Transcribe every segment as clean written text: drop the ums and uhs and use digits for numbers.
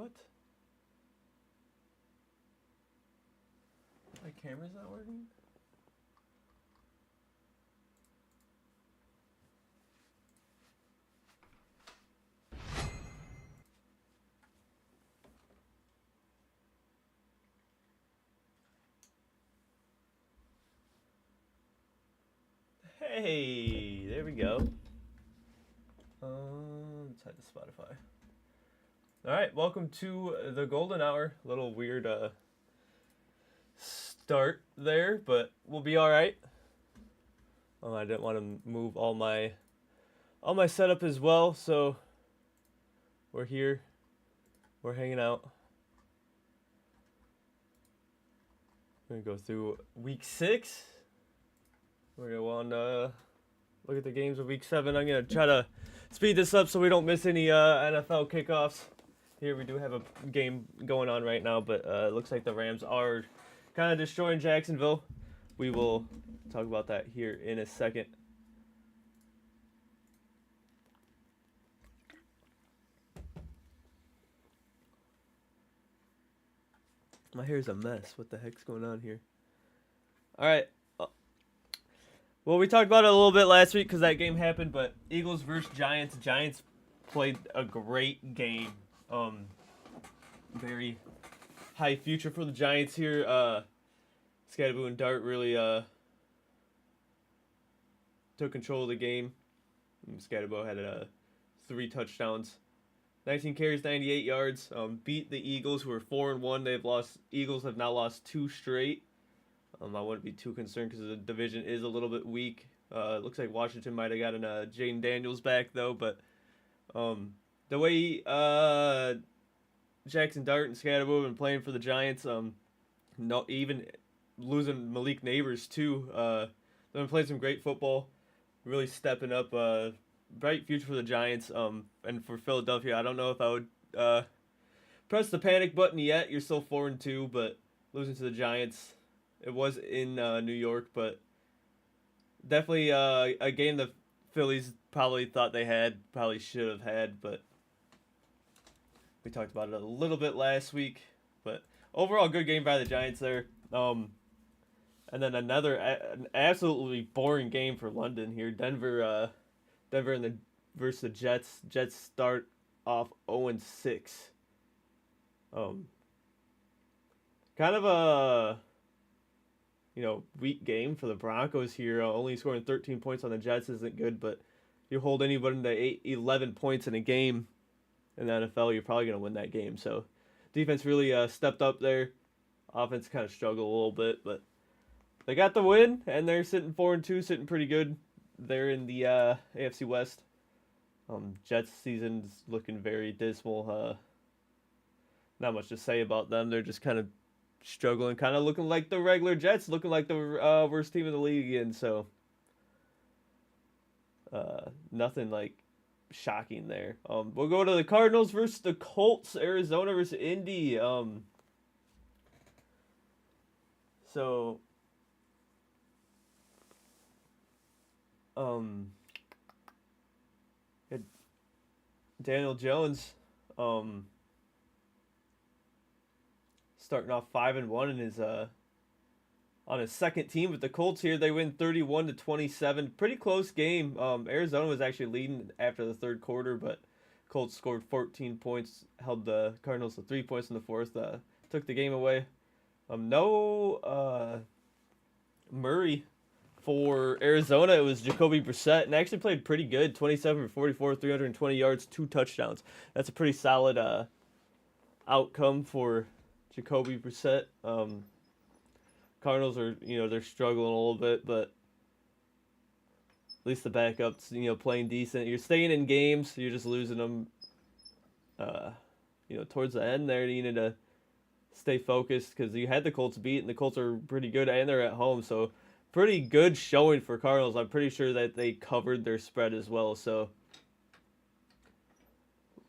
What? My camera's not working? Hey, there we go. Let's head to Spotify. All right, welcome to the Golden Hour. A little weird start there, but we'll be all right. I didn't want to move all my setup as well, so we're here. We're hanging out. We're gonna go through week 6. We're gonna look at the games of week 7. I'm gonna try to speed this up so we don't miss any NFL kickoffs. Here we do have a game going on right now, but it looks like the Rams are kind of destroying Jacksonville. We will talk about that here in a second. My hair's a mess. What the heck's going on here? All right. Well, we talked about it a little bit last week because that game happened, but Eagles versus Giants. Giants played a great game. Very high future for the Giants here. Scadaboo and Dart really took control of the game. Scadaboo had 3 touchdowns, 19 carries, 98 yards. Beat the Eagles, who are 4-1. Eagles have now lost 2 straight. I wouldn't be too concerned because the division is a little bit weak. It looks like Washington might have gotten Jaden Daniels back though, but the way Jackson Dart and Scadaboo have been playing for the Giants, not even losing Malik Neighbors too. They've been playing some great football, really stepping up. Bright future for the Giants. And for Philadelphia, I don't know if I would press the panic button yet. You're still 4-2, but losing to the Giants. It was in New York, but definitely a game the Phillies probably thought they had, probably should have had, but we talked about it a little bit last week. But overall, good game by the Giants there. And then an absolutely boring game for London here. Denver versus the Jets. Jets start off 0-6. Kind of a weak game for the Broncos here. Only scoring 13 points on the Jets isn't good, but you hold anybody to 11 points in a game in the NFL, you're probably going to win that game. So defense really stepped up there. Offense kind of struggled a little bit, but they got the win, and they're sitting 4-2, sitting pretty good. They're in the AFC West. Jets season's looking very dismal. Not much to say about them. They're just kind of struggling, kind of looking like the regular Jets, looking like the worst team in the league again. So nothing like shocking there. We'll go to the Cardinals versus the Colts. Arizona versus Indy. So Daniel Jones starting off 5-1 in his on his second team with the Colts here. They win 31-27. Pretty close game. Arizona was actually leading after the third quarter, but Colts scored 14 points, held the Cardinals to 3 points in the fourth, took the game away. No Murray for Arizona. It was Jacoby Brissett, and actually played pretty good. 27 for 44, 320 yards, 2 touchdowns. That's a pretty solid outcome for Jacoby Brissett. Cardinals are, they're struggling a little bit, but at least the backups, playing decent. You're staying in games, you're just losing them. Towards the end there, you need to stay focused because you had the Colts beat, and the Colts are pretty good, and they're at home, so pretty good showing for Cardinals. I'm pretty sure that they covered their spread as well, so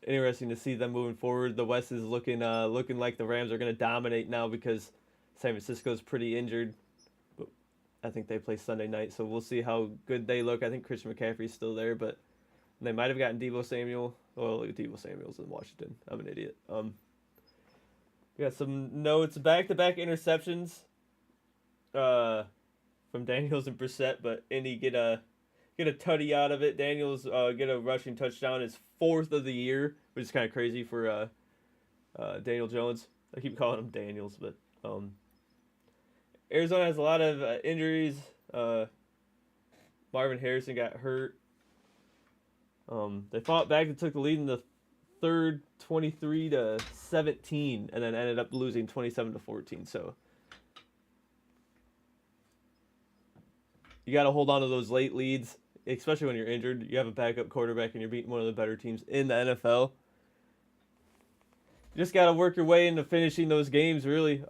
interesting to see them moving forward. The West is looking like the Rams are going to dominate now because San Francisco's pretty injured. But I think they play Sunday night, so we'll see how good they look. I think Christian McCaffrey's still there, but they might have gotten Deebo Samuel. Well, Deebo Samuel's in Washington. I'm an idiot. We got some notes. Back-to-back interceptions from Daniels and Brissett, but Indy get a tutty out of it. Daniels get a rushing touchdown, his fourth of the year, which is kind of crazy for Daniel Jones. I keep calling him Daniels, but um, Arizona has a lot of injuries. Marvin Harrison got hurt. They fought back and took the lead in the third, 23-17, and then ended up losing 27-14. So you got to hold on to those late leads, especially when you're injured. You have a backup quarterback and you're beating one of the better teams in the NFL. You just got to work your way into finishing those games, really.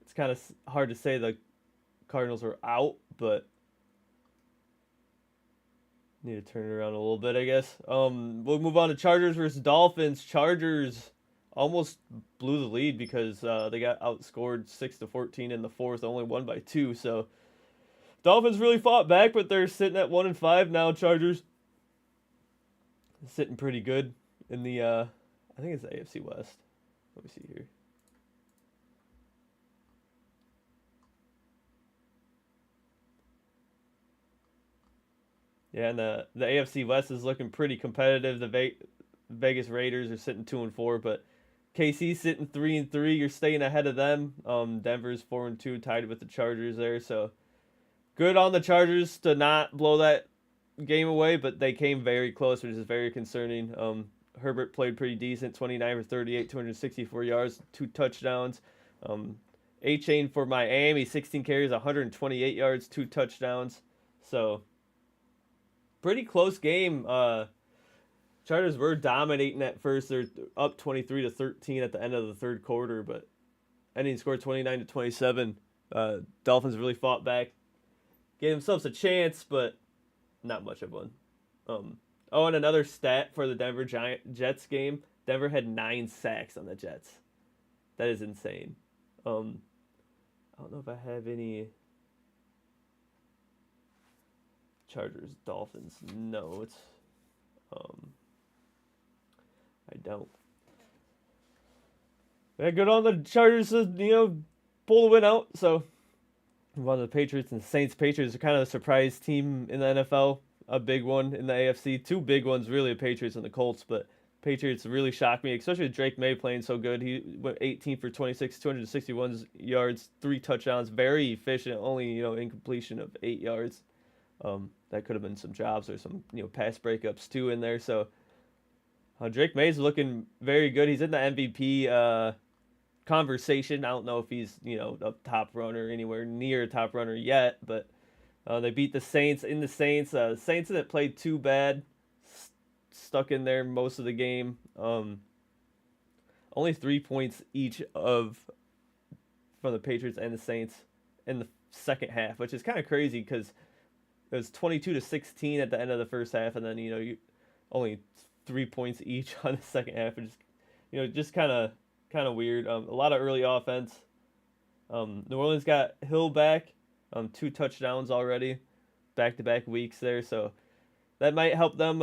It's kind of hard to say the Cardinals are out, but need to turn it around a little bit, I guess. We'll move on to Chargers versus Dolphins. Chargers almost blew the lead because they got outscored 6-14 in the fourth, only won by 2. So Dolphins really fought back, but they're sitting at 1-5 now. Chargers sitting pretty good in the I think it's the AFC West. Let me see here. Yeah, and the AFC West is looking pretty competitive. The Vegas Raiders are sitting 2-4, but KC's sitting 3-3. You're staying ahead of them. Denver's 4-2, tied with the Chargers there. So good on the Chargers to not blow that game away, but they came very close, which is very concerning. Herbert played pretty decent, 29 for 38, 264 yards, 2 touchdowns. A-Chain for Miami, 16 carries, 128 yards, 2 touchdowns. So pretty close game. Chargers were dominating at first. They're up 23-13 at the end of the third quarter, but ending score 29-27. Dolphins really fought back, gave themselves a chance, but not much of one. And another stat for the Denver Jets game: Denver had 9 sacks on the Jets. That is insane. I don't know if I have any Chargers Dolphins notes. I don't. Yeah, good on the Chargers to pull the win out. So one of the Patriots and Saints. Patriots are kind of a surprise team in the NFL. A big one in the AFC. 2 big ones, really, the Patriots and the Colts. But Patriots really shocked me, especially with Drake May playing so good. He went 18 for 26, 261 yards, 3 touchdowns. Very efficient, only incompletion of 8 yards. That could have been some jobs or some pass breakups too in there. So Drake May's looking very good. He's in the MVP conversation. I don't know if he's a top runner, anywhere near a top runner yet, but they beat the Saints in the Saints. Saints didn't play too bad. Stuck in there most of the game. Only 3 points each from the Patriots and the Saints in the second half, which is kind of crazy because it was 22-16 at the end of the first half, and then you only 3 points each on the second half, and just kind of weird. A lot of early offense. New Orleans got Hill back, 2 touchdowns already, back-to-back weeks there, so that might help them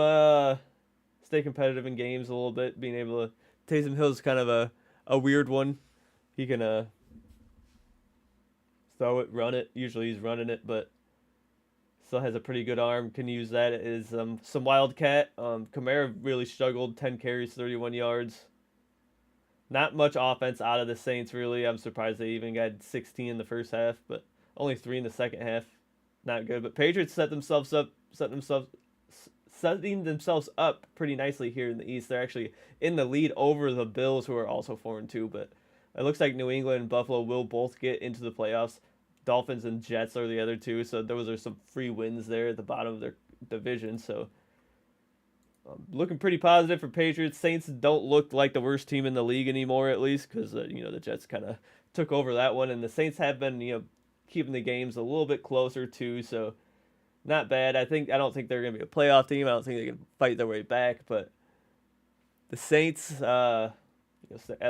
stay competitive in games a little bit. Being able to Taysom Hill's kind of a weird one. He can throw it, run it. Usually he's running it, but still has a pretty good arm. Can use that as some wildcat. Kamara really struggled. 10 carries, 31 yards. Not much offense out of the Saints, really. I'm surprised they even got 16 in the first half, but only 3 in the second half. Not good. But Patriots setting themselves up pretty nicely here in the East. They're actually in the lead over the Bills, who are also 4-2. But it looks like New England and Buffalo will both get into the playoffs. Dolphins and Jets are the other two, so those are some free wins there at the bottom of their division. So looking pretty positive for Patriots. Saints don't look like the worst team in the league anymore, at least, because the Jets kind of took over that one, and the Saints have been keeping the games a little bit closer too. So not bad. I don't think they're gonna be a playoff team. I don't think they can fight their way back, but the Saints at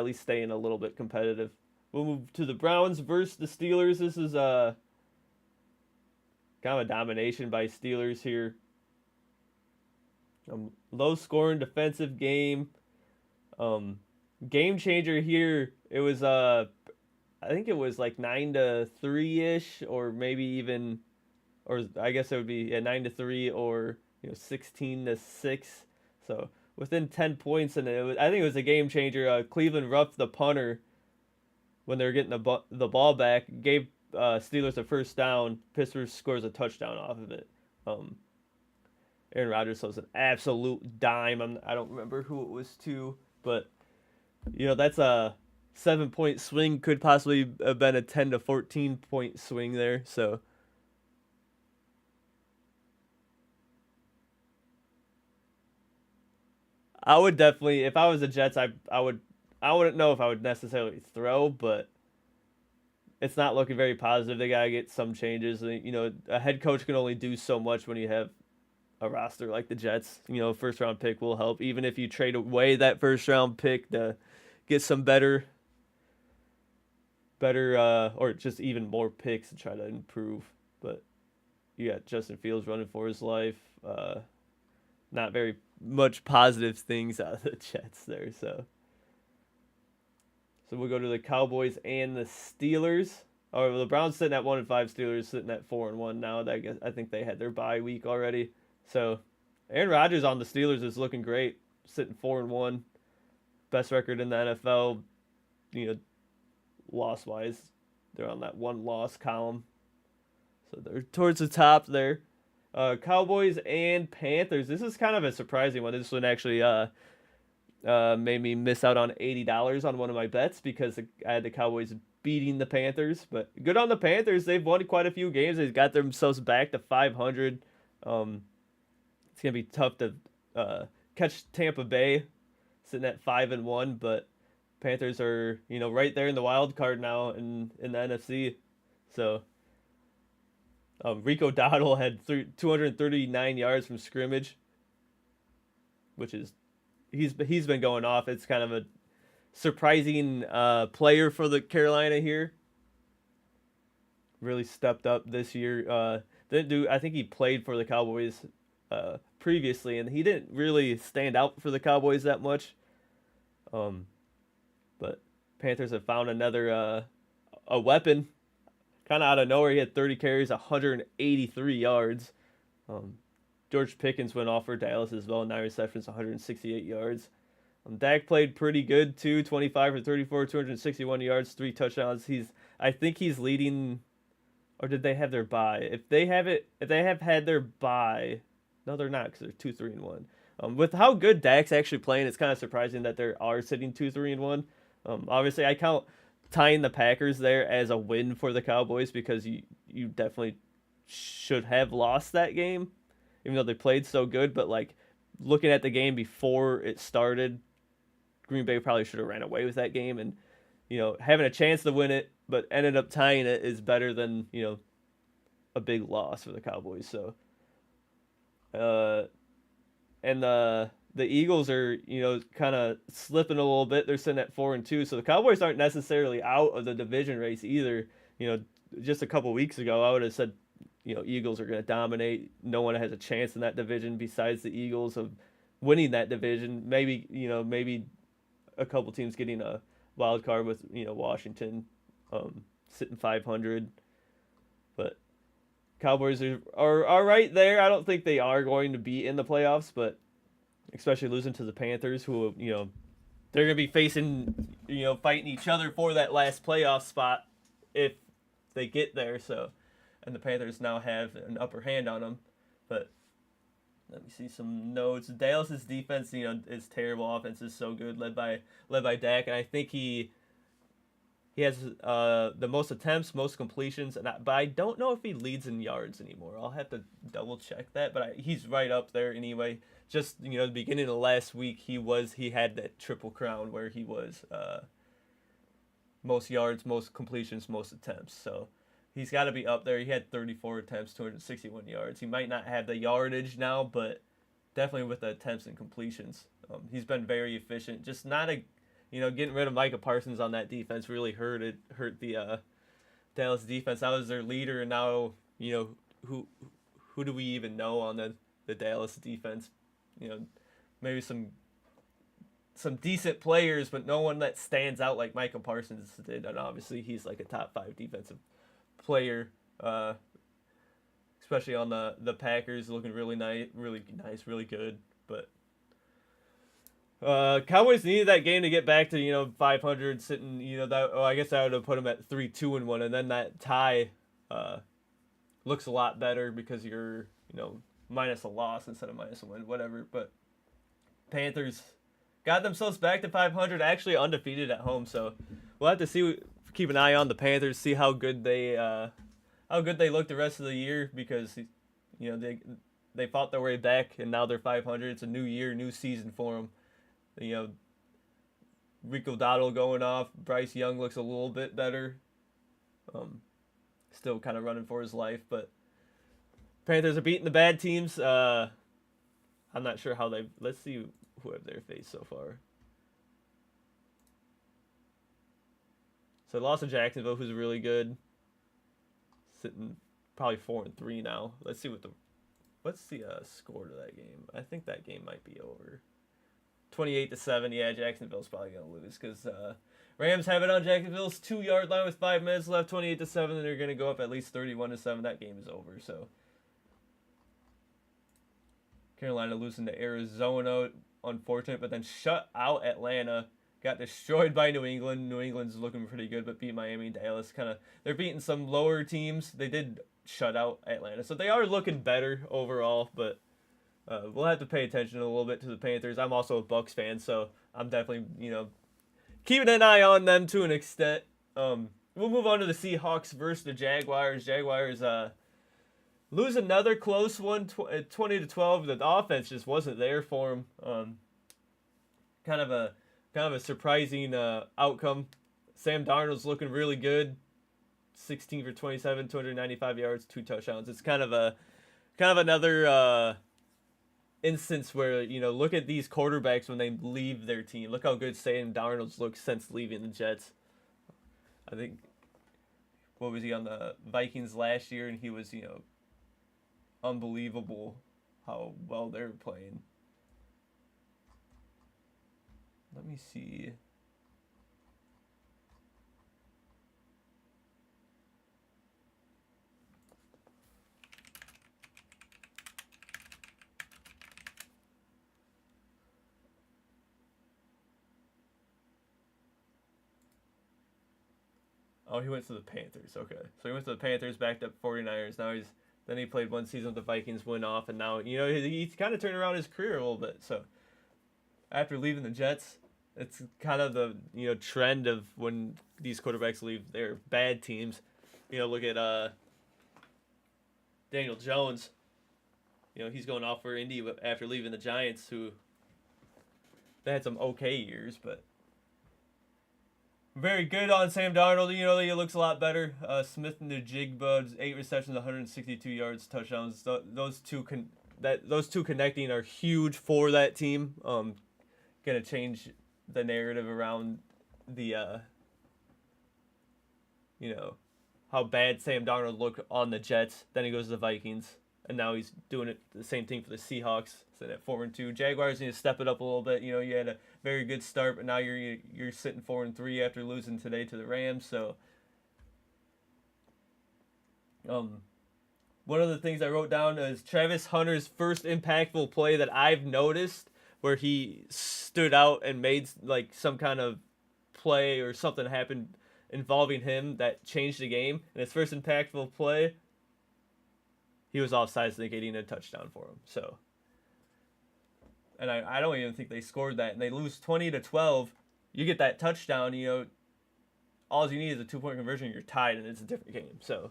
least staying a little bit competitive. We'll move to the Browns versus the Steelers. This is kind of a domination by Steelers here. Low-scoring defensive game. Um, Game changer here. It was I think it was like 9-3 ish, or maybe even, or I guess it would be, yeah, 9-3, or 16-6. So within 10 points, and I think it was a game changer. Cleveland roughed the punter when they were getting the ball back, gave Steelers a first down. Pittsburgh scores a touchdown off of it. Um, Aaron Rodgers was an absolute dime. I don't remember who it was to, but that's a 7 point swing. Could possibly have been a 10 to 14 point swing there. So I would definitely, if I was the Jets, I wouldn't know if I would necessarily throw, but it's not looking very positive. They gotta get some changes. A head coach can only do so much when you have a roster like the Jets. First round pick will help, even if you trade away that first round pick to get some better, or just even more picks to try to improve. But you got Justin Fields running for his life. Not very much positive things out of the Jets there. So we'll go to the Cowboys and the Steelers. Oh, the Browns sitting at 1-5, Steelers sitting at 4-1 now. I think they had their bye week already. So Aaron Rodgers on the Steelers is looking great, sitting 4-1, best record in the NFL. You know, loss wise, they're on that one loss column, so they're towards the top there. Cowboys and Panthers. This is kind of a surprising one. This one actually made me miss out on $80 on one of my bets because I had the Cowboys beating the Panthers. But good on the Panthers. They've won quite a few games. They've got themselves back to 500. It's gonna be tough to catch Tampa Bay sitting at 5-1, but Panthers are right there in the wild card now in the NFC. So Rico Dowdle had 239 yards from scrimmage, which is he's been going off. It's kind of a surprising player for the Carolina here. Really stepped up this year. Didn't do. I think he played for the Cowboys previously, and he didn't really stand out for the Cowboys that much. But Panthers have found another a weapon, kind of out of nowhere. He had 30 carries, 183 yards. George Pickens went off for Dallas as well, 9 receptions, 168 yards. Dak played pretty good too, 25 for 34, 261 yards, 3 touchdowns. I think he's leading, or did they have their bye? If they have had their bye, no, they're not because they're 2-3-1. With how good Dak's actually playing, it's kind of surprising that they are sitting 2-3-1. Obviously, I count tying the Packers there as a win for the Cowboys because you definitely should have lost that game, even though they played so good. But like looking at the game before it started, Green Bay probably should have ran away with that game, and having a chance to win it but ended up tying it is better than a big loss for the Cowboys. So, and the Eagles are kind of slipping a little bit. They're sitting at 4-2, so the Cowboys aren't necessarily out of the division race either. Just a couple weeks ago, I would have said Eagles are going to dominate. No one has a chance in that division besides the Eagles of winning that division. Maybe a couple teams getting a wild card with Washington sitting 500, but Cowboys are right there. I don't think they are going to be in the playoffs, but especially losing to the Panthers, who they're going to be facing fighting each other for that last playoff spot if they get there. So, and the Panthers now have an upper hand on them. But let me see some notes. Dallas's defense, is terrible. Offense is so good, led by Dak, and I think he has the most attempts, most completions, but I don't know if he leads in yards anymore. I'll have to double check that, but he's right up there anyway. Just the beginning of last week, he had that triple crown where he was most yards, most completions, most attempts. So he's got to be up there. He had 34 attempts, 261 yards. He might not have the yardage now, but definitely with the attempts and completions, he's been very efficient. Just not a getting rid of Micah Parsons on that defense really hurt the Dallas defense. That was their leader, and now who do we even know on the Dallas defense? Maybe some some decent players, but no one that stands out like Michael Parsons did. And obviously, he's like a top 5 defensive player, especially on the Packers, looking really nice, really good. But Cowboys needed that game to get back to 500, sitting that. Oh, I guess I would have put them at 3-2-1, and then that tie looks a lot better because you're minus a loss instead of minus a win, whatever. But Panthers got themselves back to 500, actually undefeated at home. So we'll have to see, keep an eye on the Panthers, see how good they look the rest of the year, because they fought their way back and now they're 500. It's a new year, new season for them. Rico Dottle going off. Bryce Young looks a little bit better. Still kind of running for his life, but Panthers are beating the bad teams. I'm not sure how they. Let's see who have they faced so far. So they lost to Jacksonville, who's really good. Sitting probably 4-3 now. Let's see what's the score to that game. I think that game might be over. 28-7. Yeah, Jacksonville's probably gonna lose because Rams have it on Jacksonville's 2-yard line with 5 minutes left. 28-7, and they're gonna go up at least 31-7. That game is over. So Carolina losing to Arizona, unfortunate, but then shut out Atlanta. Got destroyed by New England. New England's looking pretty good, but beat Miami and Dallas. They're beating some lower teams. They did shut out Atlanta, so they are looking better overall. But we'll have to pay attention a little bit to the Panthers. I'm also a Bucs fan, so I'm definitely keeping an eye on them to an extent. We'll move on to the Seahawks versus the Jaguars. Jaguars lose another close one, 20-12. The offense just wasn't there for them. Kind of a surprising outcome. Sam Darnold's looking really good. 16 for 27, 295 yards, 2 touchdowns. It's kind of another instance where look at these quarterbacks when they leave their team. Look how good Sam Darnold's looked since leaving the Jets. I think what was he on the Vikings last year, and he was unbelievable how well they're playing. Let me see. Oh, he went to the Panthers. Okay. So he went to the Panthers, backed up 49ers. Now then he played one season with the Vikings, went off, and now, he's kind of turned around his career a little bit. So after leaving the Jets, it's kind of the, trend of when these quarterbacks leave their bad teams. Look at Daniel Jones. He's going off for Indy after leaving the Giants, who they had some okay years, but very good on Sam Darnold. He looks a lot better. Smith and the Jigba, 8 receptions, 162 yards, touchdowns. Those two connecting are huge for that team. Gonna change the narrative around the how bad Sam Darnold looked on the Jets. Then he goes to the Vikings, and now he's doing it the same thing for the Seahawks. Sitting at 4-2. Jaguars need to step it up a little bit. You had a very good start, but now you're sitting 4-3 after losing today to the Rams. So, one of the things I wrote down is Travis Hunter's first impactful play that I've noticed, where he stood out and made like some kind of play or something happened involving him that changed the game. And his first impactful play, he was offsides, negating a touchdown for him. So. And I don't even think they scored that, and they lose 20-12. You get that touchdown, all you need is a 2-point conversion. You're tied, and it's a different game. So,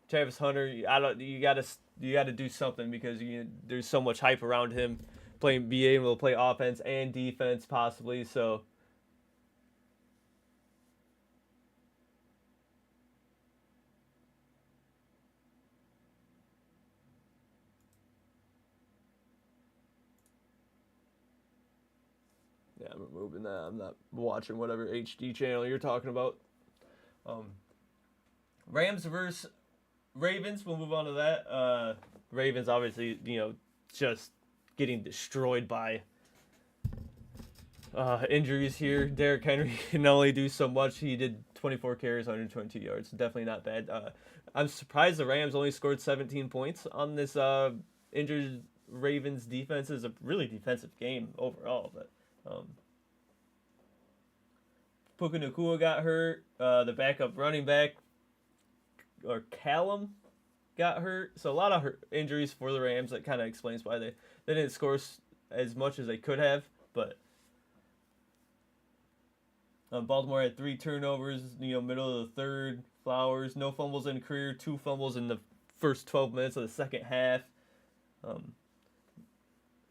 Travis Hunter, you gotta do something, because there's so much hype around him being able to play offense and defense possibly. So, yeah, I'm removing that. I'm not watching whatever HD channel you're talking about. Rams versus Ravens. We'll move on to that. Ravens obviously, just getting destroyed by Injuries here. Derrick Henry can only do so much. He did 24 carries, 122 yards. Definitely not bad. I'm surprised the Rams only scored 17 points on this injured Ravens defense. Is a really defensive game overall, but Puka Nacua got hurt. The backup running back or Callum got hurt. So a lot of injuries for the Rams. That kind of explains why they didn't score as much as they could have. But Baltimore had 3 turnovers. Middle of the third. Flowers, no fumbles in career. 2 fumbles in the first 12 minutes of the second half.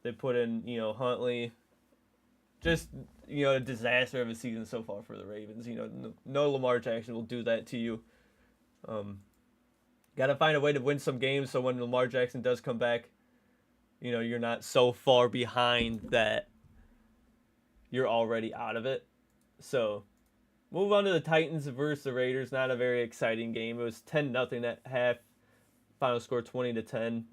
They put in Huntley. Just a disaster of a season so far for the Ravens. No Lamar Jackson will do that to you. Got to find a way to win some games so when Lamar Jackson does come back, you're not so far behind that you're already out of it. So, move on to the Titans versus the Raiders. Not a very exciting game. It was 10-0 at half. Final score 20-10.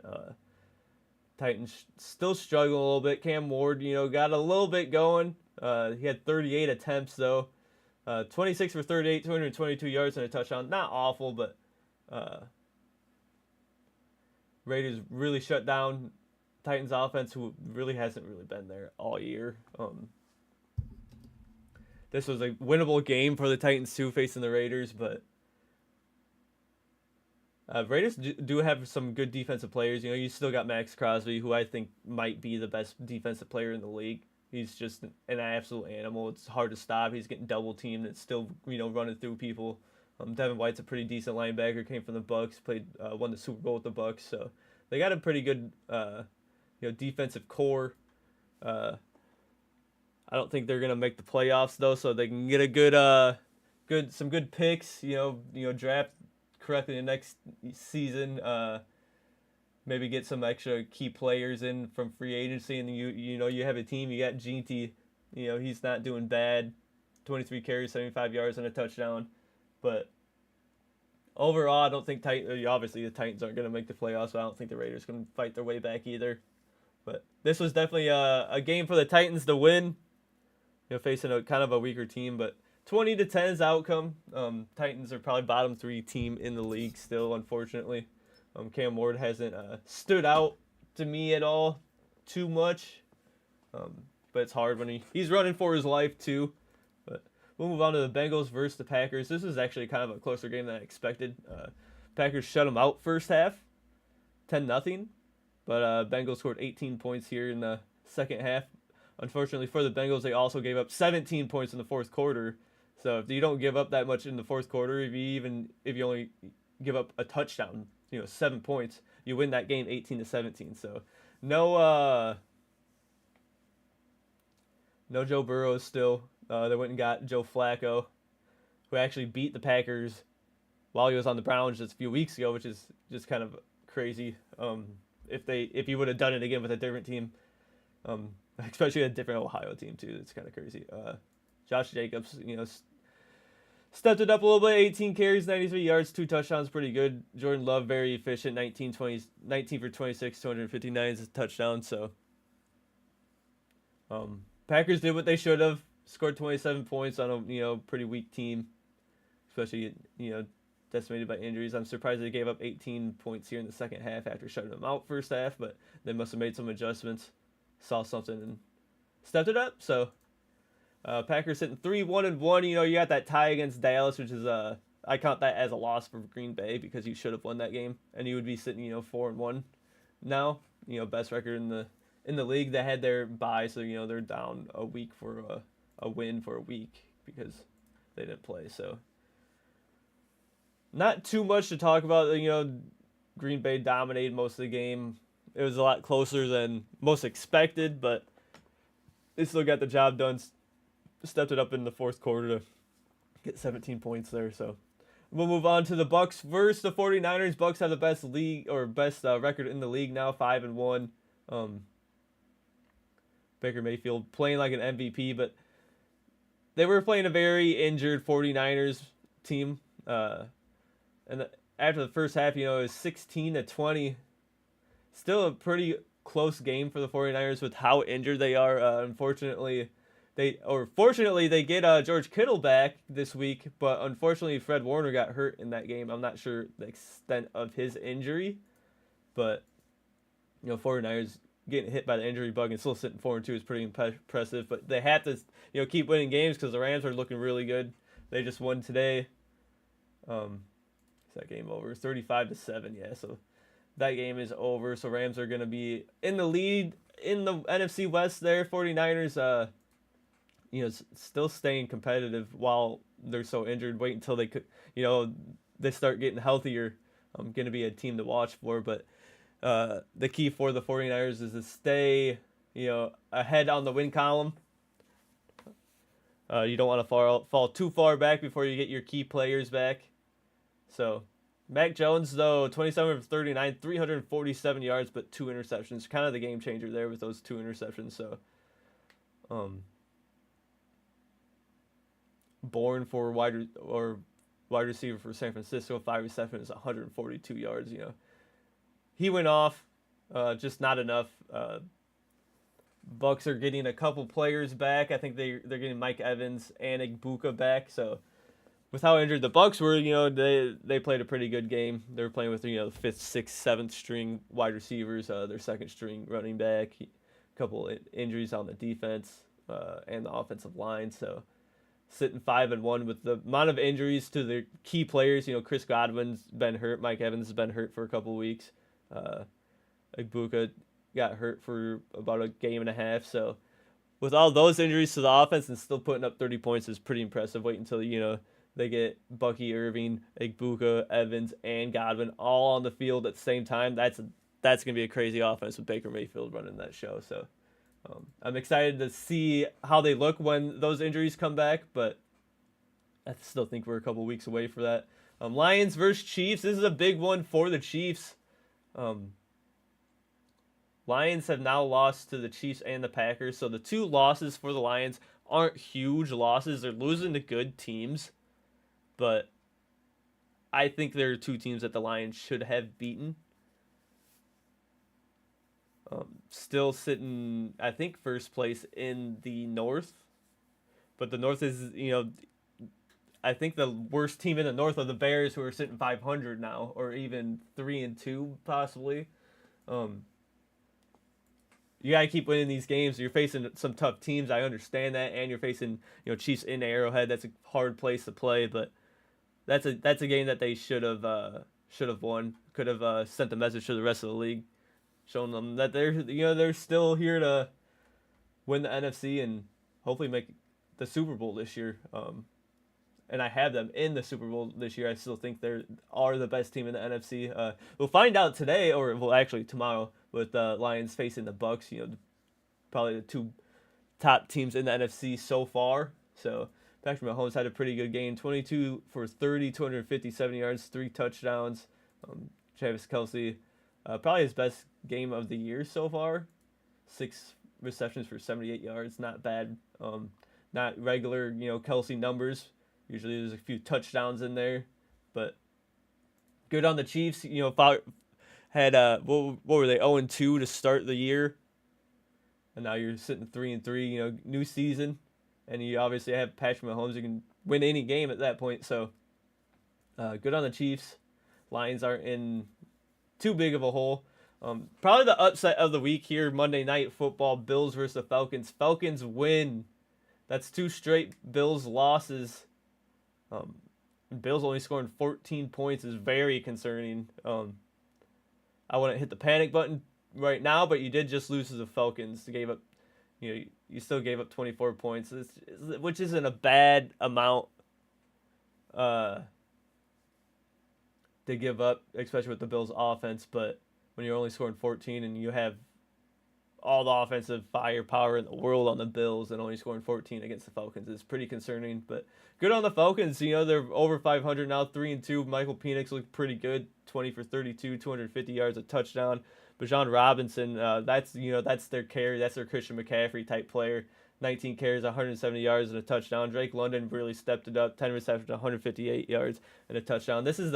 Titans still struggling a little bit. Cam Ward, got a little bit going. He had 38 attempts though. 26 for 38, 222 yards and a touchdown. Not awful, but Raiders really shut down Titans offense, who really hasn't really been there all year. This was a winnable game for the Titans too, facing the Raiders, but Raiders do have some good defensive players. You still got Max Crosby, who I think might be the best defensive player in the league. He's just an absolute animal. It's hard to stop. He's getting double teamed and still running through people. Devin White's a pretty decent linebacker. Came from the Bucks. Won the Super Bowl with the Bucks. So they got a pretty good defensive core. I don't think they're gonna make the playoffs though, so they can get a some good picks. Draft correctly the next season. Maybe get some extra key players in from free agency, and you have a team. You got Ginty. He's not doing bad. 23 carries, 75 yards, and a touchdown. But overall, I don't think obviously the Titans aren't gonna make the playoffs. So I don't think the Raiders can fight their way back either. But this was definitely a game for the Titans to win. Facing a kind of a weaker team, but 20-10 is the outcome. Titans are probably bottom 3 team in the league still, unfortunately. Cam Ward hasn't stood out to me at all too much, but it's hard when he's running for his life too. But we'll move on to the Bengals versus the Packers. This is actually kind of a closer game than I expected. Packers shut them out first half, 10-0, but Bengals scored 18 points here in the second half. Unfortunately for the Bengals, they also gave up 17 points in the fourth quarter. So if you don't give up that much in the fourth quarter, if you only give up a touchdown, 7 points, you win that game 18-17. So no Joe Burrow still. They went and got Joe Flacco, who actually beat the Packers while he was on the Browns just a few weeks ago, which is just kind of crazy. If he would have done it again with a different team. Especially a different Ohio team too. It's kind of crazy. Josh Jacobs, stepped it up a little bit. 18 carries, 93 yards, 2 touchdowns, pretty good. Jordan Love, very efficient. 19 for 26, 259 is a touchdown. So, Packers did what they should have. Scored 27 points on a pretty weak team, especially decimated by injuries. I'm surprised they gave up 18 points here in the second half after shutting them out first half, but they must have made some adjustments. Saw something and stepped it up. So Packers sitting 3-1-1. You got that tie against Dallas, which is I count that as a loss for Green Bay because you should have won that game, and you would be sitting 4-1 now. Best record in the league. They had their bye, so they're down a week for a win for a week because they didn't play. So not too much to talk about. Green Bay dominated most of the game. It was a lot closer than most expected, but they still got the job done. Stepped it up in the fourth quarter to get 17 points there. So we'll move on to the Bucks versus the 49ers. Bucks have the best record in the league now, 5-1. Baker Mayfield playing like an MVP, but they were playing a very injured 49ers team. And after the first half, it was 16-20. Still a pretty close game for the 49ers with how injured they are. Unfortunately, Fortunately they get George Kittle back this week, but unfortunately Fred Warner got hurt in that game. I'm not sure the extent of his injury, but 49ers getting hit by the injury bug and still sitting 4-2 is pretty impressive. But they have to keep winning games because the Rams are looking really good. They just won today. Is that game over? 35-7. Yeah, so that game is over. So Rams are going to be in the lead in the NFC West there. 49ers, still staying competitive while they're so injured. Wait until they could, they start getting healthier. Going to be a team to watch for. But the key for the 49ers is to stay, ahead on the win column. You don't want to fall too far back before you get your key players back. So, Mac Jones, though, 27 of 39, 347 yards, but 2 interceptions. Kind of the game changer there with those 2 interceptions. So, Bourne for wide receiver for San Francisco, 5 receptions, 142 yards. He went off, just not enough. Bucks are getting a couple players back. I think they're getting Mike Evans and Igbuka back. So with how injured the Bucks were, they played a pretty good game. They were playing with 5th, 6th, 7th string wide receivers, their 2nd string running back, a couple injuries on the defense and the offensive line. So sitting 5-1 with the amount of injuries to the key players. Chris Godwin's been hurt, Mike Evans has been hurt for a couple weeks. Igbuka got hurt for about a game and a half. So with all those injuries to the offense and still putting up 30 points is pretty impressive. Wait until they get Bucky Irving, Igbuka, Evans, and Godwin all on the field at the same time. That's gonna be a crazy offense with Baker Mayfield running that show. So I'm excited to see how they look when those injuries come back, but I still think we're a couple weeks away for that. Lions versus Chiefs. This is a big one for the Chiefs. Lions have now lost to the Chiefs and the Packers, so the 2 losses for the Lions aren't huge losses. They're losing to good teams, but I think there are 2 teams that the Lions should have beaten. Still sitting, I think, first place in the North, but the North is, I think the worst team in the North are the Bears, who are sitting 500 now, or even 3-2 possibly. You gotta keep winning these games. You're facing some tough teams. I understand that, and you're facing Chiefs in Arrowhead. That's a hard place to play, but that's a game that they should have won. Could have sent a message to the rest of the league, showing them that they're still here to win the NFC and hopefully make the Super Bowl this year. And I have them in the Super Bowl this year. I still think they are the best team in the NFC. We'll find out today, or actually tomorrow, with the Lions facing the Bucks. Probably the 2 top teams in the NFC so far. So Patrick Mahomes had a pretty good game. 22 for 30, 257 yards, 3 touchdowns. Travis Kelce, probably his best game of the year so far. 6 receptions for 78 yards. Not bad. Not regular, Kelce numbers. Usually there's a few touchdowns in there, but good on the Chiefs. Had what were they, 0-2 to start the year, and now you're sitting 3-3. New season, and you obviously have Patrick Mahomes. You can win any game at that point. So good on the Chiefs. Lions aren't in too big of a hole. Probably the upset of the week here, Monday Night Football, Bills versus the Falcons. Falcons win. That's 2 straight Bills losses. Bills only scoring 14 points is very concerning. I wouldn't hit the panic button right now, but you did just lose to the Falcons. You gave up, you still gave up 24 points, which isn't a bad amount to give up, especially with the Bills' offense. But when you're only scoring 14 and you have all the offensive firepower in the world on the Bills and only scoring 14 against the Falcons, is pretty concerning. But good on the Falcons. They're over 500 now, 3-2. Michael Penix looked pretty good, 20 for 32, 250 yards, a touchdown. Bijan Robinson, that's their carry. That's their Christian McCaffrey type player. 19 carries, 170 yards, and a touchdown. Drake London really stepped it up, 10 receptions, 158 yards, and a touchdown. This is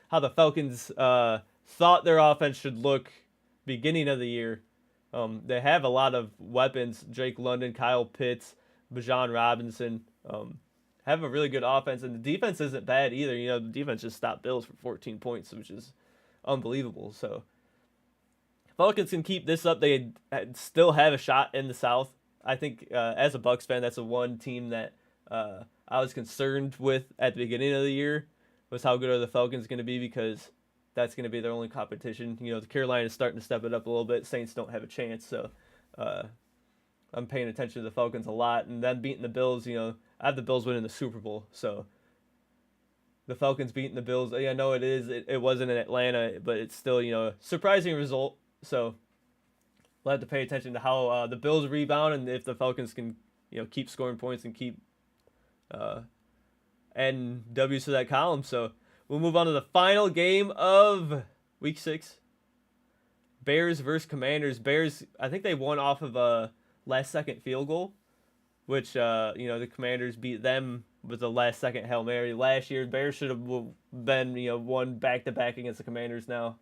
how the Falcons thought their offense should look beginning of the year. They have a lot of weapons. Drake London, Kyle Pitts, Bijan Robinson. Have a really good offense, and the defense isn't bad either. The defense just stopped Bills for 14 points, which is unbelievable. So Falcons can keep this up. They still have a shot in the South. I think as a Bucs fan, that's the one team that I was concerned with at the beginning of the year was how good are the Falcons going to be because that's going to be their only competition. The Carolina is starting to step it up a little bit. Saints don't have a chance, so I'm paying attention to the Falcons a lot. And them beating the Bills, I have the Bills winning the Super Bowl, so the Falcons beating the Bills. I know it is. It wasn't in Atlanta, but it's still a surprising result. So we'll have to pay attention to how the Bills rebound and if the Falcons can keep scoring points and keep adding W's to that column. So we'll move on to the final game of Week 6. Bears versus Commanders. Bears, I think they won off of a last-second field goal, which the Commanders beat them with a last-second Hail Mary last year. Bears should have been won back-to-back against the Commanders now.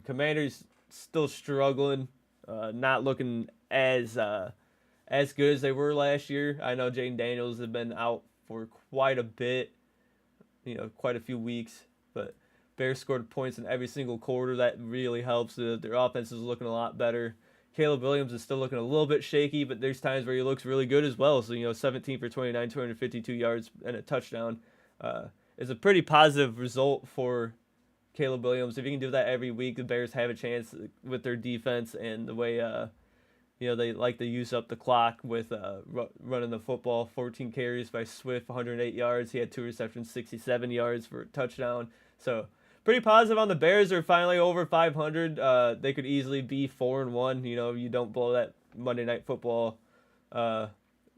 Commanders still struggling, not looking as good as they were last year. I know Jaden Daniels has been out for quite a bit, quite a few weeks, but Bears scored points in every single quarter. That really helps. Their offense is looking a lot better. Caleb Williams is still looking a little bit shaky, but there's times where he looks really good as well. So, 17 for 29, 252 yards and a touchdown is a pretty positive result for Caleb Williams. If you can do that every week, the Bears have a chance with their defense and the way they like to use up the clock with running the football. 14 carries by Swift, 108 yards. He had 2 receptions, 67 yards for a touchdown. So pretty positive on the Bears. They're finally over 500. They could easily be 4-1. You don't blow that Monday Night Football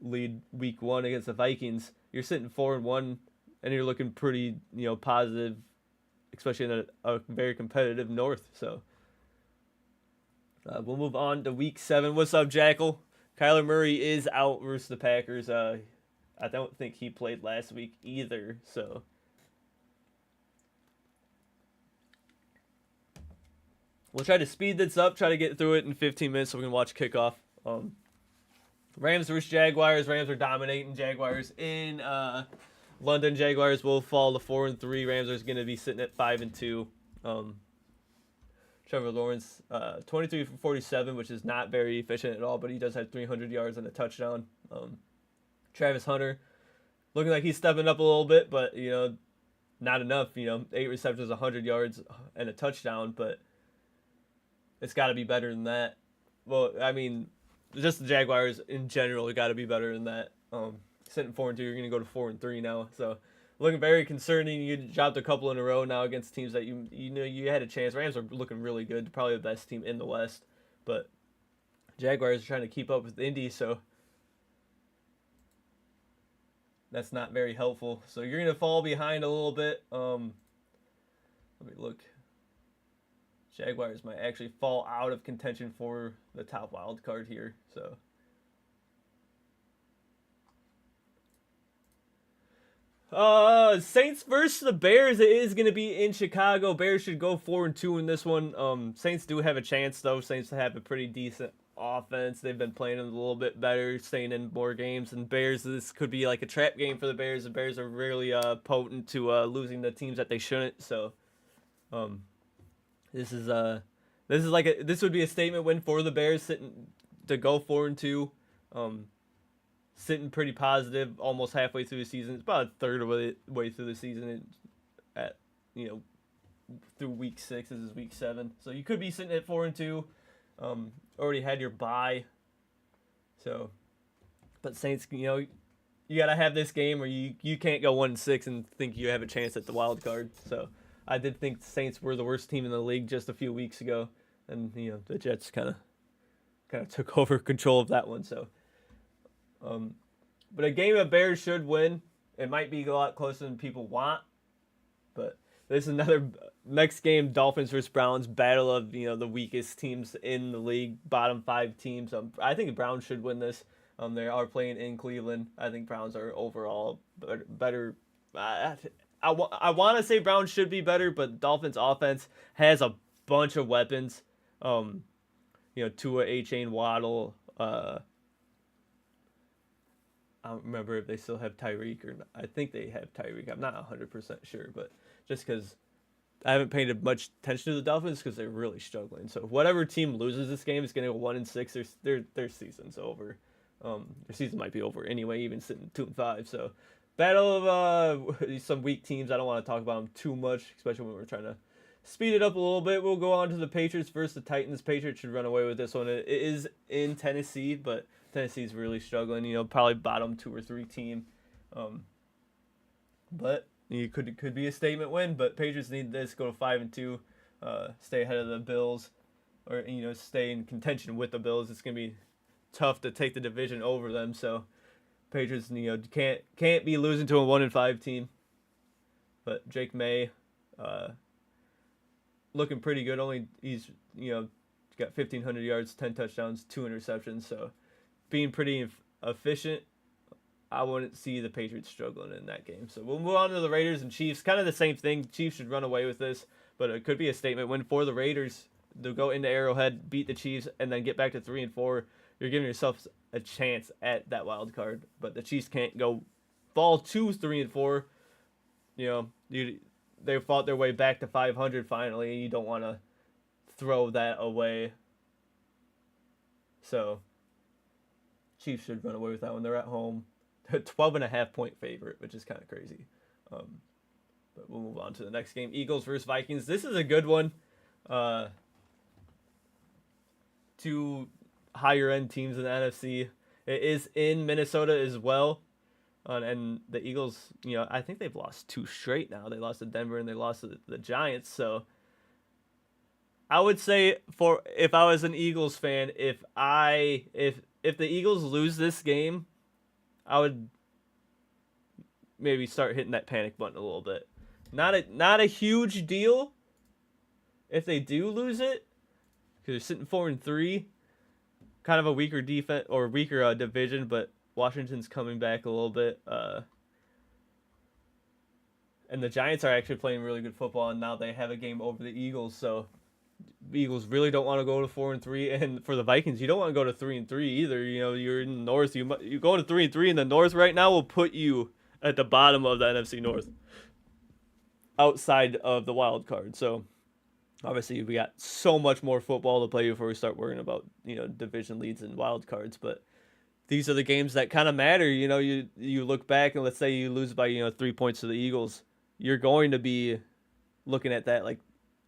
lead Week 1 against the Vikings. You're sitting 4-1, and you're looking pretty positive, especially in a very competitive North. So we'll move on to Week 7. What's up, Jackal? Kyler Murray is out versus the Packers. I don't think he played last week either. So we'll try to speed this up, try to get through it in 15 minutes so we can watch kickoff. Rams versus Jaguars. Rams are dominating Jaguars in London. Jaguars will fall to 4-3. Rams are going to be sitting at 5-2. Trevor Lawrence, 23 for 47, which is not very efficient at all, but he does have 300 yards and a touchdown. Travis Hunter, looking like he's stepping up a little bit, but, not enough. 8 receptions, 100 yards, and a touchdown, but it's got to be better than that. Well, I mean, just the Jaguars in general got to be better than that. Sitting 4-2, you're going to go to 4-3 now, so looking very concerning. You dropped a couple in a row now against teams that you had a chance. Rams are looking really good, probably the best team in the West, but Jaguars are trying to keep up with Indy, so that's not very helpful. So you're going to fall behind a little bit. Let me look. Jaguars might actually fall out of contention for the top wild card here, so Saints versus the Bears. It is going to be in Chicago. Bears should go 4-2 in this one. Saints do have a chance, though. Saints have a pretty decent offense. They've been playing a little bit better, staying in more games. And Bears, this could be like a trap game for the Bears. The Bears are really potent to losing the teams that they shouldn't. So, this would be a statement win for the Bears, sitting to go 4-2. Sitting pretty positive, almost halfway through the season. It's about a third of the way through the season. At through Week 6, this is Week 7, so you could be sitting at 4-2. Already had your bye, so but Saints, you gotta have this game, or you can't go 1-6 and think you have a chance at the wild card. So I did think the Saints were the worst team in the league just a few weeks ago, and the Jets kind of took over control of that one. So. But a game that Bears should win. It might be a lot closer than people want, but this is another next game. Dolphins versus Browns, battle of the weakest teams in the league, bottom 5 teams. I think the Browns should win this. They are playing in Cleveland. I think Browns are overall better. I want to say Browns should be better, but Dolphins offense has a bunch of weapons. Tua, A-Chain, Waddle. I don't remember if they still have Tyreek or not. I think they have Tyreek. I'm not 100% sure, but just because I haven't paid much attention to the Dolphins because they're really struggling. So whatever team loses this game is going to go 1-6. Their season's over. Their season might be over anyway, even sitting 2-5. So battle of some weak teams. I don't want to talk about them too much, especially when we're trying to speed it up a little bit. We'll go on to the Patriots versus the Titans. Patriots should run away with this one. It is in Tennessee, but Tennessee's really struggling. Probably bottom 2 or 3 team. But it could be a statement win. But Patriots need this, go to 5-2, stay ahead of the Bills, or stay in contention with the Bills. It's gonna be tough to take the division over them. So Patriots can't be losing to a 1-5 team. But Drake May, looking pretty good. Only he's got 1,500 yards, 10 touchdowns, 2 interceptions. So being pretty efficient. I wouldn't see the Patriots struggling in that game. So we'll move on to the Raiders and Chiefs. Kind of the same thing. Chiefs should run away with this, but it could be a statement win for the Raiders. They'll go into Arrowhead, beat the Chiefs, and then get back to 3-4. You're giving yourself a chance at that wild card. But the Chiefs can't fall to 3-4. They fought their way back to 500 finally, and you don't want to throw that away. So Chiefs should run away with that one. They're at home. 12.5 point favorite, which is kind of crazy. But we'll move on to the next game. Eagles versus Vikings. This is a good one. Two higher end teams in the NFC. It is in Minnesota as well. And the Eagles, I think they've lost 2 straight now. They lost to Denver and they lost to the Giants. So I would say if I was an Eagles fan, if the Eagles lose this game, I would maybe start hitting that panic button a little bit. Not a huge deal if they do lose it, because they're sitting 4-3, kind of a weaker defense or weaker division, but Washington's coming back a little bit, and the Giants are actually playing really good football, and now they have a game over the Eagles, so the Eagles really don't want to go to 4-3, and for the Vikings, you don't want to go to 3-3 either. You're in the North. You go to 3-3 in the North right now will put you at the bottom of the NFC North, outside of the wild card. So obviously we got so much more football to play before we start worrying about division leads and wild cards. But these are the games that kind of matter. You look back and let's say you lose by 3 points to the Eagles, you're going to be looking at that like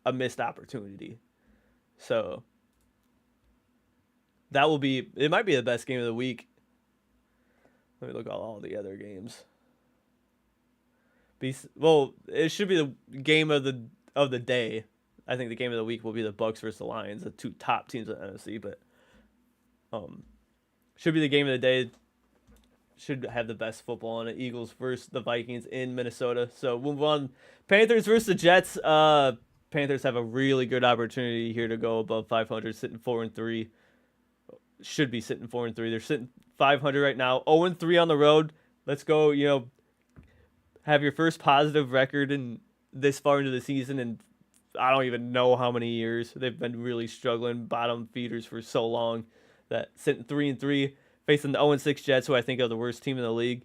a missed opportunity. So it might be the best game of the week. Let me look at all the other games. It should be the game of the day. I think the game of the week will be the Bucs versus the Lions, the 2 top teams in the NFC, but should be the game of the day. Should have the best football on it. Eagles versus the Vikings in Minnesota. So we'll move on. Panthers versus the Jets. Panthers have a really good opportunity here to go above 500, sitting 4-3. Should be sitting 4-3. They're sitting 500 right now. 0-3 on the road. Let's go. Have your first positive record in this far into the season, and I don't even know how many years. They've been really struggling, bottom feeders for so long. That sitting 3-3, facing the 0-6 Jets, who I think are the worst team in the league.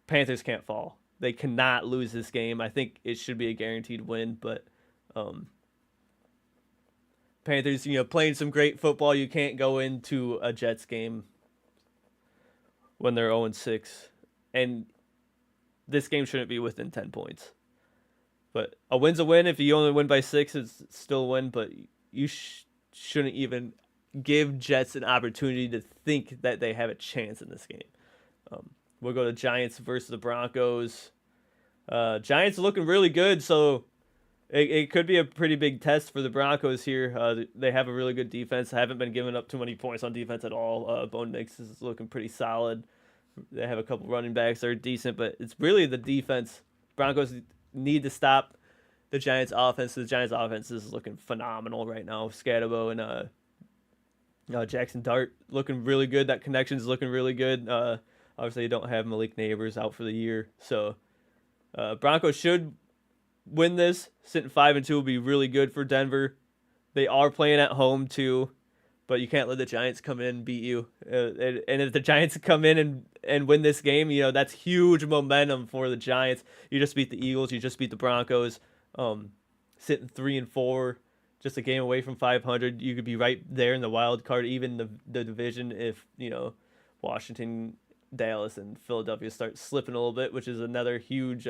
Panthers can't fall. They cannot lose this game. I think it should be a guaranteed win, but Panthers, playing some great football. You can't go into a Jets game when they're 0-6, and this game shouldn't be within 10 points. But a win's a win. If you only win by 6, it's still a win, but you shouldn't even give Jets an opportunity to think that they have a chance in this game. We'll go to Giants versus the Broncos. Giants are looking really good, so it could be a pretty big test for the Broncos here. They have a really good defense. I haven't been giving up too many points on defense at all. Bo Nix is looking pretty solid. They have a couple running backs that are decent, but it's really the defense. Broncos need to stop the Giants' offense. The Giants' offense is looking phenomenal right now. Scatterbo and Jackson Dart looking really good. That connection is looking really good. Obviously, you don't have Malik Neighbors out for the year, so Broncos should win this. Sitting 5-2 will be really good for Denver. They are playing at home too. but you can't let the Giants come in and beat you. And if the Giants come in and win this game, that's huge momentum for the Giants. You just beat the Eagles, you just beat the Broncos, sitting 3-4, just a game away from 500. You could be right there in the wild card, even the division, if Washington, Dallas, and Philadelphia start slipping a little bit, which is another huge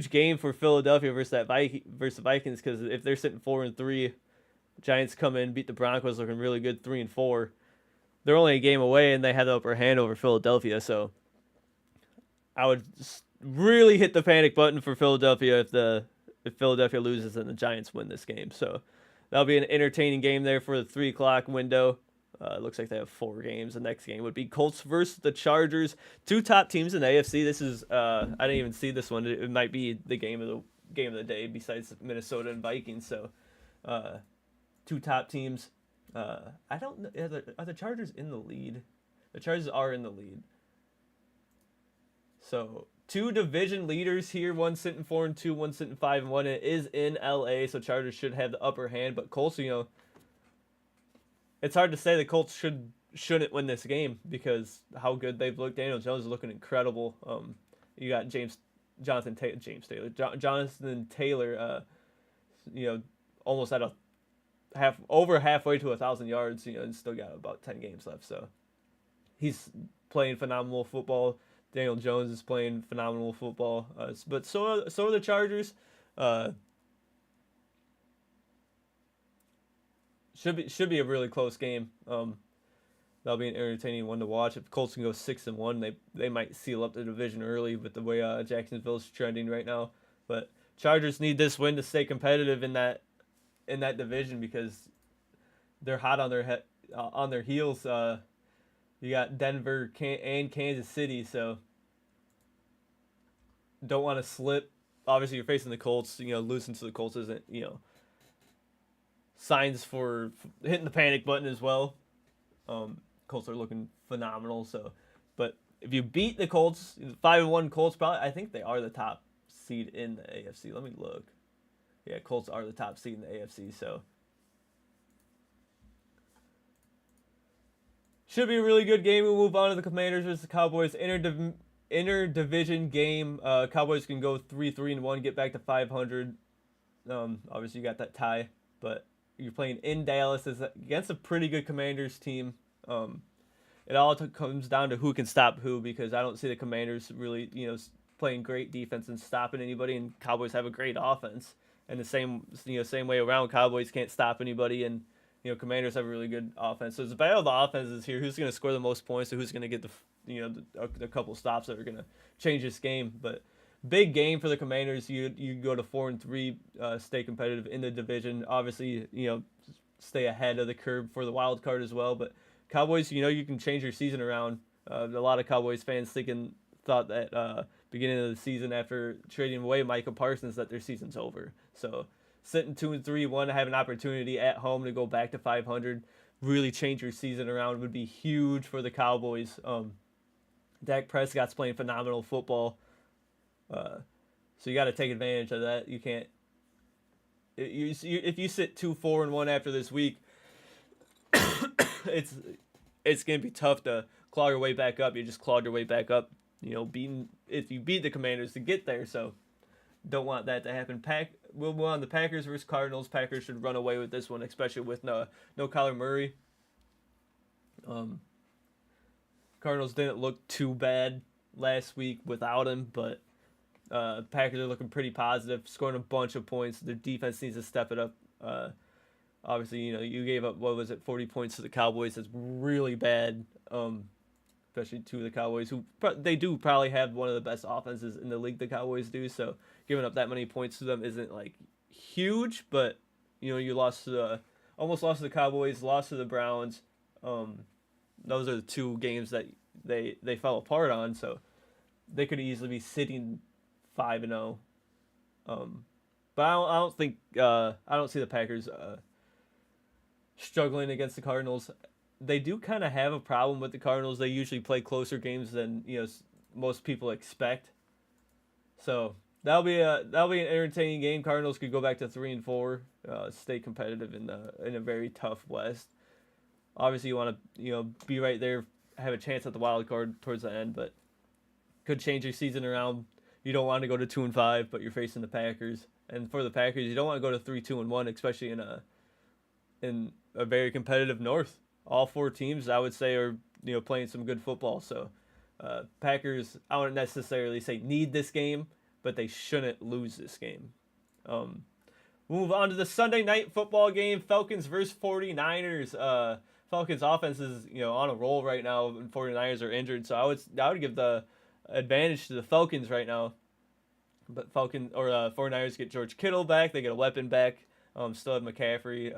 game for Philadelphia versus versus the Vikings, because if they're sitting 4-3, Giants come in, beat the Broncos, looking really good, 3-4. They're only a game away, and they have the upper hand over Philadelphia. So I would really hit the panic button for Philadelphia if Philadelphia loses and the Giants win this game. So that'll be an entertaining game there for the 3 o'clock window. It looks like they have 4 games. The next game would be Colts versus the Chargers, 2 top teams in the AFC. This is I didn't even see this one. It might be the game of the day besides Minnesota and Vikings. So 2 top teams. I don't know. Are the Chargers in the lead? The Chargers are in the lead. So 2 division leaders here. One sitting 4-2, one sitting 5-1. It is in LA, so Chargers should have the upper hand. But Colts, it's hard to say the Colts shouldn't win this game because how good they've looked. Daniel Jones is looking incredible. You got Jonathan Taylor. Almost at over halfway to 1,000 yards. And still got about 10 games left. So he's playing phenomenal football. Daniel Jones is playing phenomenal football. But so are the Chargers. Should be a really close game. That'll be an entertaining one to watch. If the Colts can go 6-1, they might seal up the division early with the way Jacksonville's trending right now. But Chargers need this win to stay competitive in that division because they're hot on their heels. You got Denver and Kansas City, so don't want to slip. Obviously, you're facing the Colts. Losing to the Colts isn't signs for hitting the panic button as well. Colts are looking phenomenal. So, but if you beat the Colts, 5-1 Colts, probably I think they are the top seed in the AFC. Let me look. Yeah, Colts are the top seed in the AFC. So, should be a really good game. We'll move on to the Commanders versus the Cowboys. Inter-division game. Cowboys can go 3-1, get back to 500. Obviously, you got that tie, but you're playing in Dallas against a pretty good Commanders team. It all comes down to who can stop who, because I don't see the Commanders really, playing great defense and stopping anybody, and Cowboys have a great offense. And the same way around, Cowboys can't stop anybody, and Commanders have a really good offense. So it's a battle of the offenses here. Who's going to score the most points, or who's going to get the couple stops that are going to change this game? But big game for the Commanders. You go to 4-3, stay competitive in the division. Obviously, stay ahead of the curve for the wild card as well. But Cowboys, you can change your season around. A lot of Cowboys fans thought that beginning of the season after trading away Micah Parsons that their season's over. So sitting 2-3, want to have an opportunity at home to go back to 500, really change your season around would be huge for the Cowboys. Dak Prescott's playing phenomenal football. So you got to take advantage of that. You can't. If you sit 2-4-1 after this week, it's gonna be tough to claw your way back up. You just clawed your way back up. If you beat the Commanders to get there. So don't want that to happen. We'll move on to Packers versus Cardinals. Packers should run away with this one, especially with no Kyler Murray. Cardinals didn't look too bad last week without him, but Packers are looking pretty positive, scoring a bunch of points. Their defense needs to step it up. Obviously, you gave up, 40 points to the Cowboys. That's really bad, especially to the Cowboys, who they do probably have one of the best offenses in the league, the Cowboys do. So giving up that many points to them isn't, huge, but, you almost lost to the Cowboys, lost to the Browns. Those are the 2 games that they fell apart on, so they could easily be sitting 5-0. But I don't think I don't see the Packers struggling against the Cardinals. They do kind of have a problem with the Cardinals. They usually play closer games than most people expect. So that'll be an entertaining game. Cardinals could go back to 3-4, stay competitive in a very tough West. Obviously, you want to be right there, have a chance at the wild card towards the end, but could change your season around. You don't want to go to 2-5, but you're facing the Packers, and for the Packers, you don't want to go to 3-2-1, especially in a very competitive North. All four teams, I would say, are playing some good football. So, Packers, I wouldn't necessarily say need this game, but they shouldn't lose this game. We'll move on to the Sunday night football game: Falcons versus 49ers. Falcons offense is on a roll right now, and 49ers are injured, so I would give the advantage to the Falcons right now. But 49ers get George Kittle back. They get a weapon back. Still have McCaffrey.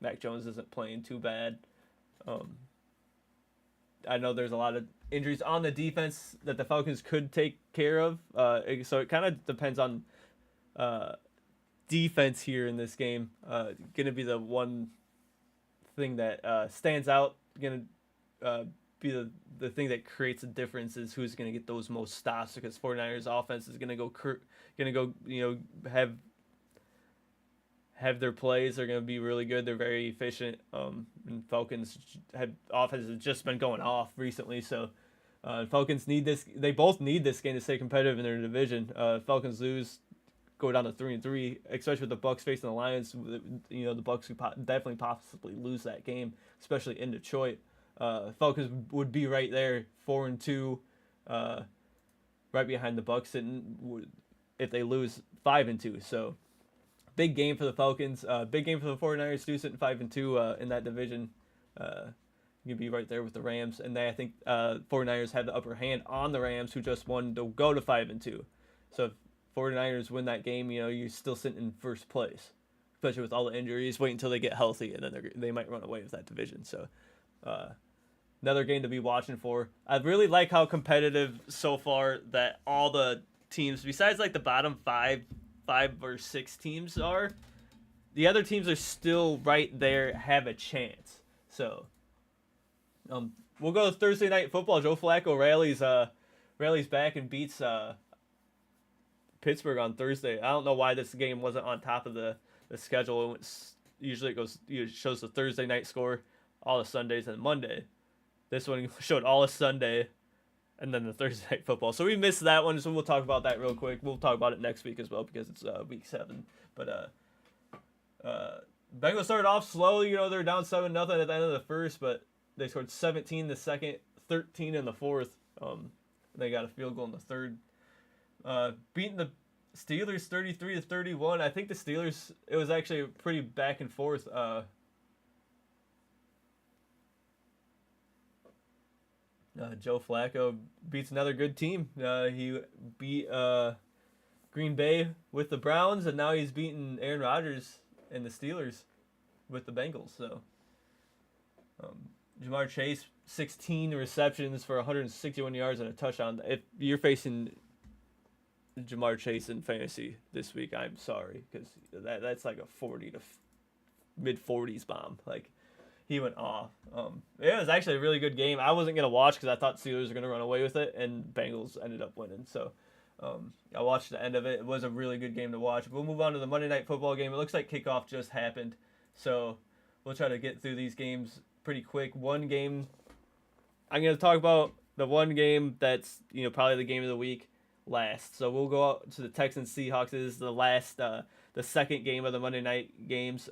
Mac Jones isn't playing too bad. Um, I know there's a lot of injuries on the defense that the Falcons could take care of. So it kind of depends on defense here in this game. Going to be the one thing that stands out. Going to be the thing that creates a difference is who's going to get those most stops, because 49ers offense is going to go have their plays. They're going to be really good. They're very efficient. And Falcons offense has just been going off recently. So Falcons need this. They both need this game to stay competitive in their division. Falcons lose, go down to 3-3, especially with the Bucs facing the Lions. The Bucs could definitely possibly lose that game, especially in Detroit. Falcons would be right there, 4-2, right behind the Bucs, and if they lose 5-2. So big game for the Falcons. Big game for the 49ers too, sitting 5-2 in that division. You'd be right there with the Rams, and I think 49ers have the upper hand on the Rams, who just won to go to 5-2. So if 49ers win that game, you're still sitting in first place, especially with all the injuries. Wait until they get healthy, and then they might run away with that division. So another game to be watching for. I really like how competitive so far that all the teams, besides like the bottom five or six teams are, the other teams are still right there, have a chance. So we'll go to Thursday night football. Joe Flacco rallies back and beats Pittsburgh on Thursday. I don't know why this game wasn't on top of the schedule. Usually it shows the Thursday night score, all the Sundays and Monday. This one showed all of Sunday and then the Thursday night football. So we missed that one, so we'll talk about that real quick. We'll talk about it next week as well, because it's week 7. But Bengals started off slow. They're down 7-0 at the end of the first, but they scored 17 in the second, 13 in the fourth. They got a field goal in the third. Beating the Steelers 33-31. I think the Steelers, it was actually a pretty back and forth. Joe Flacco beats another good team. He beat Green Bay with the Browns, and now he's beating Aaron Rodgers and the Steelers with the Bengals. So, Jamar Chase, 16 receptions for 161 yards and a touchdown. If you're facing Jamar Chase in fantasy this week, I'm sorry, because that's like a 40 to mid-40s bomb. Like, he went off. It was actually a really good game. I wasn't going to watch because I thought Steelers were going to run away with it, and Bengals ended up winning. So I watched the end of it. It was a really good game to watch. We'll move on to the Monday Night Football game. It looks like kickoff just happened. So we'll try to get through these games pretty quick. One game, I'm going to talk about the one game that's probably the game of the week last. So we'll go out to the Texans Seahawks. This is the last, the second game of the Monday night games.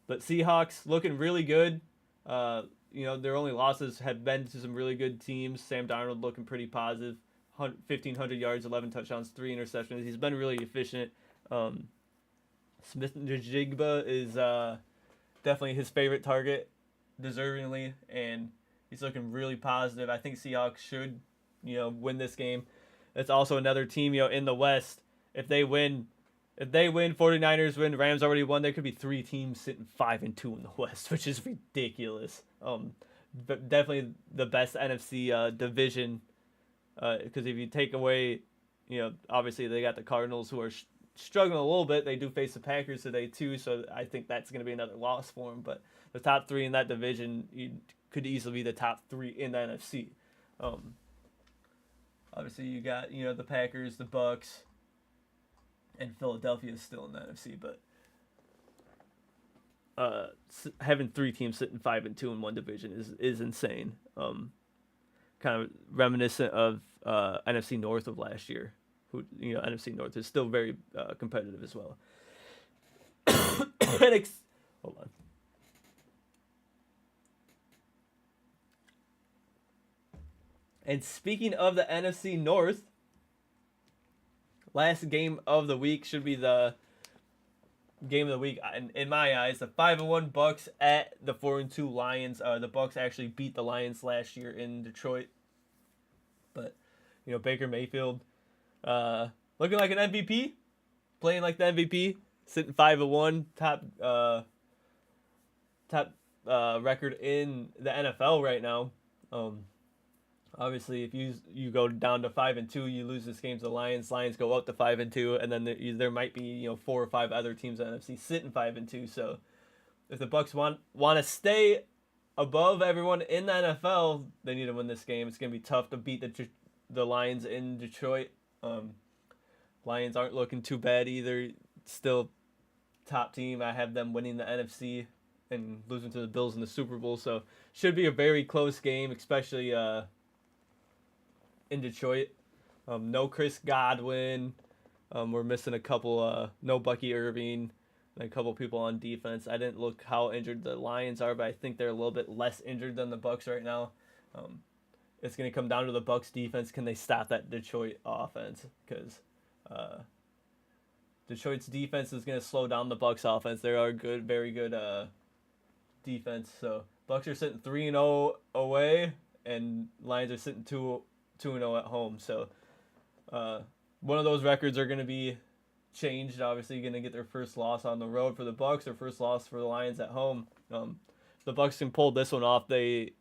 But Seahawks looking really good. Their only losses have been to some really good teams. Sam Darnold looking pretty positive. 1,500 yards, 11 touchdowns, 3 interceptions. He's been really efficient. Smith-Njigba is definitely his favorite target, deservingly, and he's looking really positive. I think Seahawks should, win this game. It's also another team, in the West. If they win, 49ers win, Rams already won, there could be 3 teams sitting 5-2 in the West, which is ridiculous. But definitely the best NFC division, because if you take away, obviously they got the Cardinals, who are struggling a little bit. They do face the Packers today too, so I think that's going to be another loss for them. But the top 3 in that division could easily be the top 3 in the NFC. Obviously you got the Packers, the Bucks, and Philadelphia is still in the NFC, but having 3 teams sitting 5-2 in one division is insane. Kind of reminiscent of NFC North of last year. Who NFC North is still very competitive as well. Hold on. And speaking of the NFC North, last game of the week should be the game of the week in my eyes. The 5-1 Bucks at the 4-2 Lions. The Bucks actually beat the Lions last year in Detroit, but Baker Mayfield, looking like an MVP, playing like the MVP, sitting 5-1, top record in the NFL right now. Obviously, if you go down to 5-2, you lose this game to the Lions. Lions go up to 5-2, and then there might be 4 or 5 other teams in the NFC sitting 5-2. So, if the Bucks want to stay above everyone in the NFL, they need to win this game. It's gonna be tough to beat the Lions in Detroit. Lions aren't looking too bad either. Still top team. I have them winning the NFC and losing to the Bills in the Super Bowl. So, should be a very close game, especially in Detroit. No Chris Godwin. We're missing a couple, no Bucky Irving, and a couple people on defense. I didn't look how injured the Lions are, but I think they're a little bit less injured than the Bucks right now. It's going to come down to the Bucks defense. Can they stop that Detroit offense? Because Detroit's defense is going to slow down the Bucks offense. They are good, very good defense. So Bucks are sitting 3-0 away, and Lions are sitting 2-0 at home. So one of those records are going to be changed. Obviously, going to get their first loss on the road for the Bucks, their first loss for the Lions at home. If the Bucks can pull this one off, they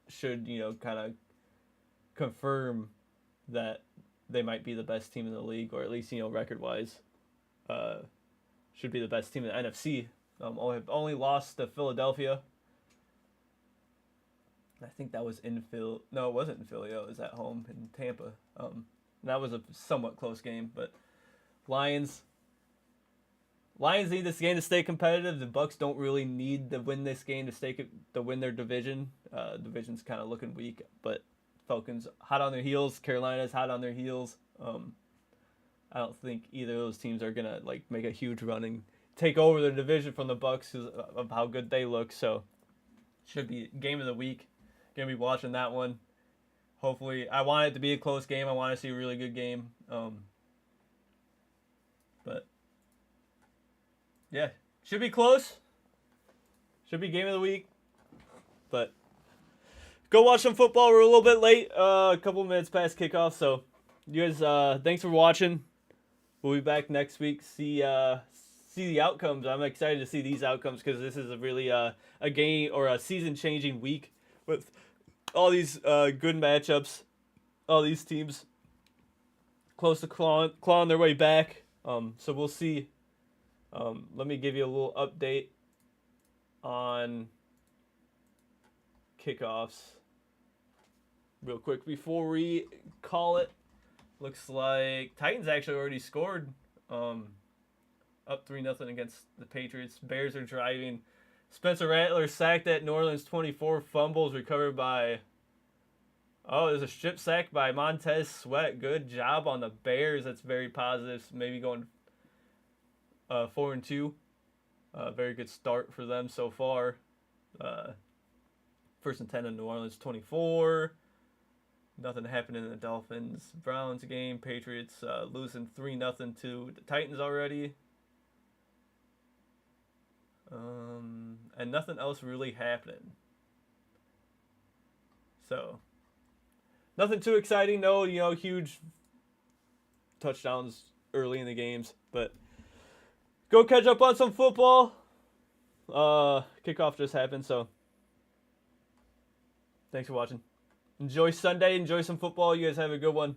should kind of confirm that they might be the best team in the league, or at least record wise should be the best team in the NFC. Only lost to Philadelphia. I think that was in Philly. No, it wasn't in Philly. It was at home in Tampa. That was a somewhat close game, but Lions need this game to stay competitive. The Bucks don't really need to win this game to win their division. Division's kind of looking weak, but Falcons hot on their heels. Carolina's hot on their heels. I don't think either of those teams are gonna make a huge run and take over the division from the Bucks because of how good they look. So should be game of the week. Gonna be watching that one. Hopefully, I want it to be a close game. I want to see a really good game. But yeah, should be close. Should be game of the week. But go watch some football. We're a little bit late, a couple minutes past kickoff. So you guys, thanks for watching. We'll be back next week. See the outcomes. I'm excited to see these outcomes because this is a really a game or a season-changing week with all these good matchups, all these teams close to clawing their way back. So we'll see. Let me give you a little update on kickoffs real quick before we call it. Looks like Titans actually already scored. Up 3-0 against the Patriots. Bears are driving. Spencer Rattler sacked at New Orleans 24. Fumbles recovered by... Oh, there's a strip sack by Montez Sweat. Good job on the Bears. That's very positive. Maybe going 4-2. Very good start for them so far. First and 10 in New Orleans 24. Nothing happened in the Dolphins-Browns game. Patriots losing 3-0 to the Titans already. And nothing else really happening. So, nothing too exciting. No, huge touchdowns early in the games. But go catch up on some football. Kickoff just happened, so thanks for watching. Enjoy Sunday. Enjoy some football. You guys have a good one.